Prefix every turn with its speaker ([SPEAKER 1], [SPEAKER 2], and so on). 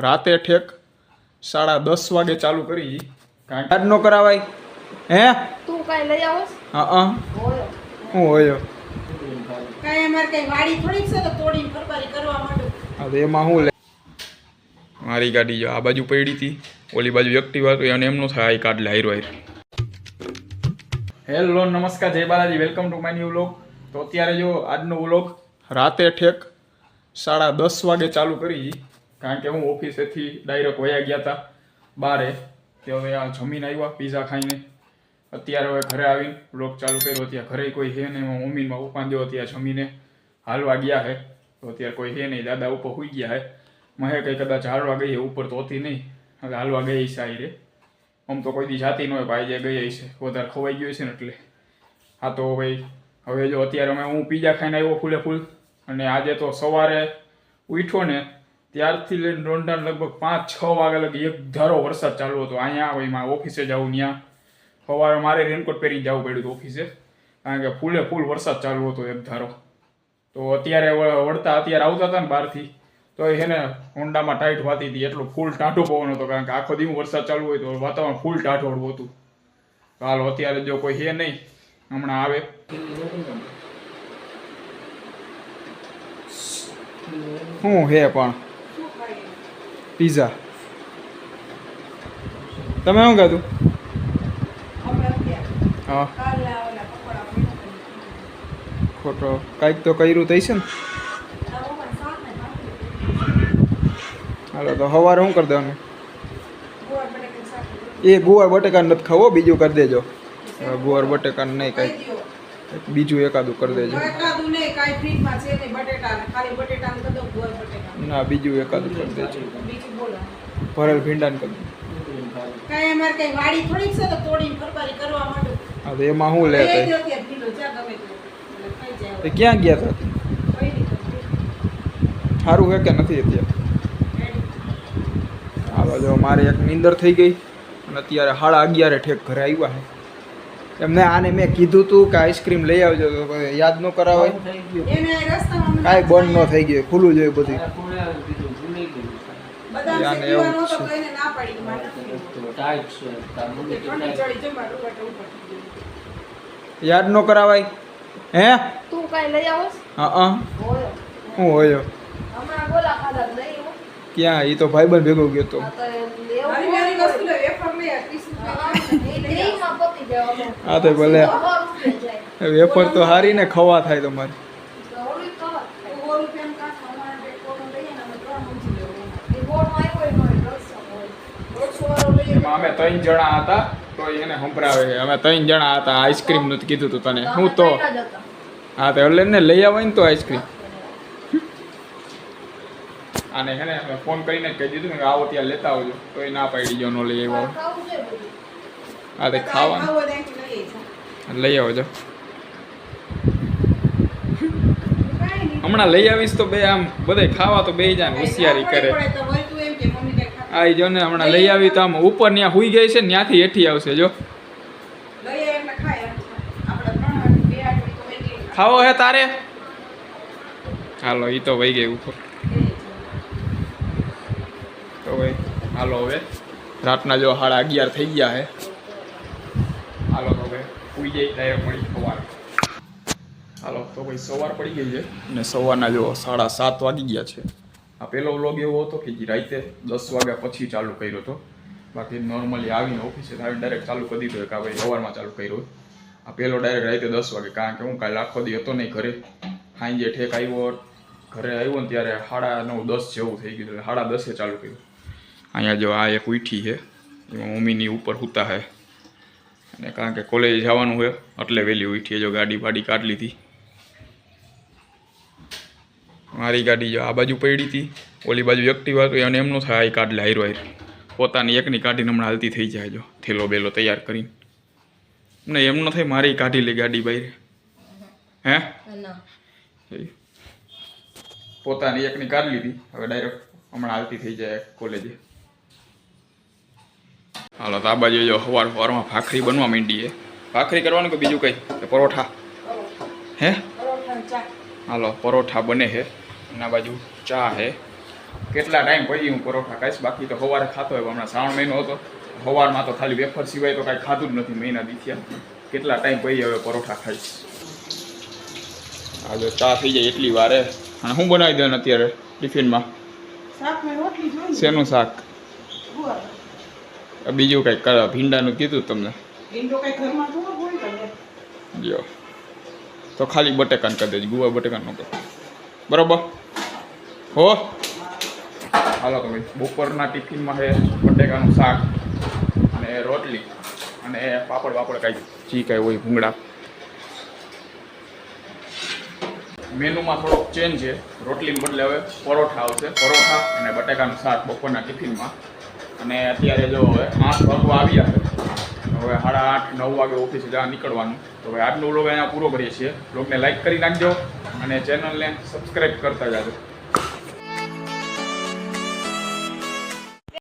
[SPEAKER 1] રાતે ઠેક 10:30 વાગે ચાલુ કરી કાંઈ નો કરાવાય હે
[SPEAKER 2] તું કાઈ લઈ આવસ
[SPEAKER 1] હા હું હોયો
[SPEAKER 2] કાઈ અમાર કઈ વાડી થોડીક છે તો તોડીને ફરફરી કરવા માંડો
[SPEAKER 1] હવે એમાં હું લે મારી ગાડી જો આ બાજુ પડી હતી ઓલી બાજુ એક્ટિવા તો એને એમનો થાય આઈ કાર્ડ લાયરો આય હેલો નમસ્કાર જય Balaji welcome to my new vlog તો અત્યારે જો આજનો વ્લોગ રાતે ઠેક 10:30 વાગે ચાલુ કરી કારણ કે હું ઓફિસેથી ડાયરેક્ટ વયા ગયા હતા બારે તે હવે આ જમીન આવ્યા પીઝા ખાઈને અત્યારે હવે ઘરે આવીને વ્લોગ ચાલુ કર્યો ત્યાં ઘરે કોઈ હે નહીં મમ્મીમાં પપ્પા જો ત્યાં જમીને હાલવા ગયા હે તો અત્યારે કોઈ હે નહીં દાદા ઉપર હોઈ ગયા હે મહે કંઈ કદાચ હાલવા ગઈ ઉપર તો હતી નહીં હવે હાલવા ગઈ છે આઈ રે આમ તો કોઈ દી જાતી ન હોય ભાઈ જે ગઈ છે વધારે ખવાઈ ગયું છે ને એટલે હા તો ભાઈ હવે જો અત્યારે અમે હું પીઝા ખાઈને આવ્યો ફૂલે ફૂલ અને આજે તો સવારે ઉઠ્યો ને ત્યારથી લઈને રોંઢા લગભગ 5-6 વાગ્યા લગી એક ધારો વરસાદ ચાલુ હતો અહીંયા હોય મારા ઓફિસે જાઉં ત્યાં સવારે મારે રેનકોટ પહેરી જવું પડ્યું હતું ઓફિસે કારણ કે ફૂલે ફૂલ વરસાદ ચાલુ હતો એક ધારો તો અત્યારે વળતા અત્યારે આવતા હતા ને બહારથી તો એને હોન્ડામાં ટાઈટ વાતી હતી એટલું ફૂલ ટાઢો પવન હતો કારણ કે આખો દિવસ વરસાદ ચાલુ હોય તો વાતાવરણ ફૂલ ટાઢોળવું હતું તો હાલો અત્યારે જો કોઈ હે નહીં હમણાં આવે શું હે પણ પીઝા તમે શું કીધું હા ખોટો કાંઈક તો કર્યું થઈ છે ને હાલો તો સવારે શું કરી દેવાનું એ ગુવાર બટેકા નથી ખાવો બીજું કરી દેજો ગુવાર બટેકા નહીં કાંઈ બીજું એકાદું કરી દેજો ના બીજું એકાદું કરી દેજો ભરેલ ભીંડાને કરી દેજો એમાં શું લે ક્યાં ગયા હતા સારું હે કે નથી અત્યારે આ બાજુ મારે એક નીંદર થઈ ગઈ અને અત્યારે 11:30 ઠેક ઘરે આવ્યા છે એમને આને મેં કીધું તું કે આઈસ્ક્રીમ લઈ આવજો તો યાદ ન કરાવાય કાંઈ બંધ ન થઈ ગયું ખુલ્લું જોયું બધું યાદ ન કરાવાય હે
[SPEAKER 2] તું કાઈ લઈ આવસ
[SPEAKER 1] હા હું હોયો ક્યાં એ તો ભાઈબંધ ભેગો ગયો તો હા તો ભલે વેફર તો હારી ને ખવા થાય તમારે અમે 3 જણા હતા તો એને સંભળાવે અમે 3 જણા હતા આઈસ્ક્રીમ નું કીધું તું તને હું તો હા તો એટલે ને લઈ આવે ને તો આઈસ્ક્રીમ અને હે ને ફોન કરીને કહી દીધું ને કે આવો ત્યાં લેતા આવજો તો એ ના પાડી ગયો નો લઈ આવ્યો હા તે ખાવાનું લઈ આવજો હમણાં લઈ આવીશ તો બે આમ બધે ખાવા તો બે જાય હોશિયારી કરે આ જો ને હમણાં લઈ આવી તો આમ ઉપર ત્યાં હુઈ ગઈ છે ને ત્યાંથી હેઠી આવશે જો ખાવો હે તારે હાલો એ તો વહી ગઈ ઉપર તો ભાઈ હાલો હવે રાતના જો 11:30 થઈ ગયા હે હાલો તો ભાઈ સુઈ જઈ ડાયરેક્ટ મળી સવાર હાલો તો ભાઈ સવાર પડી ગઈ છે અને સવારના જો 7:30 વાગી ગયા છે આ પહેલો વ્લોગ એવો હતો કે જે રાતે 10 વાગ્યા પછી ચાલુ કર્યો હતો બાકી નોર્મલી આવીને ઓફિસે આવીને ડાયરેક્ટ ચાલુ કરી દીધો કે ભાઈ સવારમાં ચાલુ કર્યો આ પહેલો ડાયરેક્ટ રાતે 10 વાગે કારણ કે હું કાલે આખો દી હતો નહીં ઘરે સાંજે ઠેક આવ્યો ઘરે આવ્યો ને ત્યારે 9:30-10 જેવું થઈ ગયું એટલે 10:30 ચાલુ કર્યું અહીંયા જો આ એક ઉઠી છે એમાં મમ્મીની ઉપર સૂતા છે અને કારણ કે કોલેજ જવાનું હોય એટલે વહેલી ઉઠી જો ગાડી બાડી કાઢી લીધી મારી ગાડી જો આ બાજુ પડી હતી ઓલી બાજુ એક્ટિવા તો એને એમનો થાય આઈ કાર્ડ લાયરો આય પોતાની એકની કાઢીને હમણાં હાલતી થઈ જાય જો થેલો બેલો તૈયાર કરીને નહીં એમ ન થાય મારી કાઢી લે ગાડી બહાર હે પોતાની એકની કાઢી લીધી હવે ડાયરેક્ટ હમણાં હાલતી થઈ જાય કોલેજે હાલો તો આ બાજુ જો સવારમાં ભાખરી બનવા માંડી છે ભાખરી કરવાનું કે બીજું કંઈ કે પરોઠા હે હાલો પરોઠા બને છે એના બાજુ ચા છે કેટલા ટાઈમ પછી હું પરોઠા ખાઈશ. બાકી તો સવારે ખાતો હોય, હમણાં શ્રાવણ મહિનો હતો, સવારમાં તો ખાલી વેફર સિવાય તો કાંઈ ખાધું જ નથી મહિના દીથ્યા. કેટલા ટાઈમ પછી હવે પરોઠા ખાઈશ. હવે ચા થઈ જાય એટલી વારે. અને હું બનાવી દઉં અત્યારે ટિફિનમાં?
[SPEAKER 2] શાક ને રોટલી જોઈએ.
[SPEAKER 1] શેનું શાક?
[SPEAKER 2] ગુવાર.
[SPEAKER 1] બીજું કંઈક ભીંડાનું કીધું તમને?
[SPEAKER 2] ભીંડો કઈ ઘરમાં થોડો હોય તો
[SPEAKER 1] લ્યો તો ખાલી બટેકાન કરી દેજો, ગુવાર બટેકાન ન કરો. બરોબર હો. હાલો તો ભાઈ, બપોરના ટિફિનમાં છે બટેકાનું શાક અને રોટલી અને પાપડ વાપડ કાંઈ જી કાંઈ હોય ભૂંગળા. મેનુમાં થોડોક ચેન્જ છે. રોટલીને બદલે હવે પરોઠા આવશે. પરોઠા અને બટેકાનું શાક બપોરના ટિફિનમાં. અને અત્યારે જો હવે 8 વાગવા આવ્યા છે. હવે 8:30 9 વાગે ઓફિસે જવા નીકળવાનું. તો હવે આજનો વ્લોગ અહીંયા પૂરો કરીએ છીએ. વ્લોગને લાઈક કરી નાખજો અને ચેનલને સબસ્ક્રાઈબ કરતા જાજો.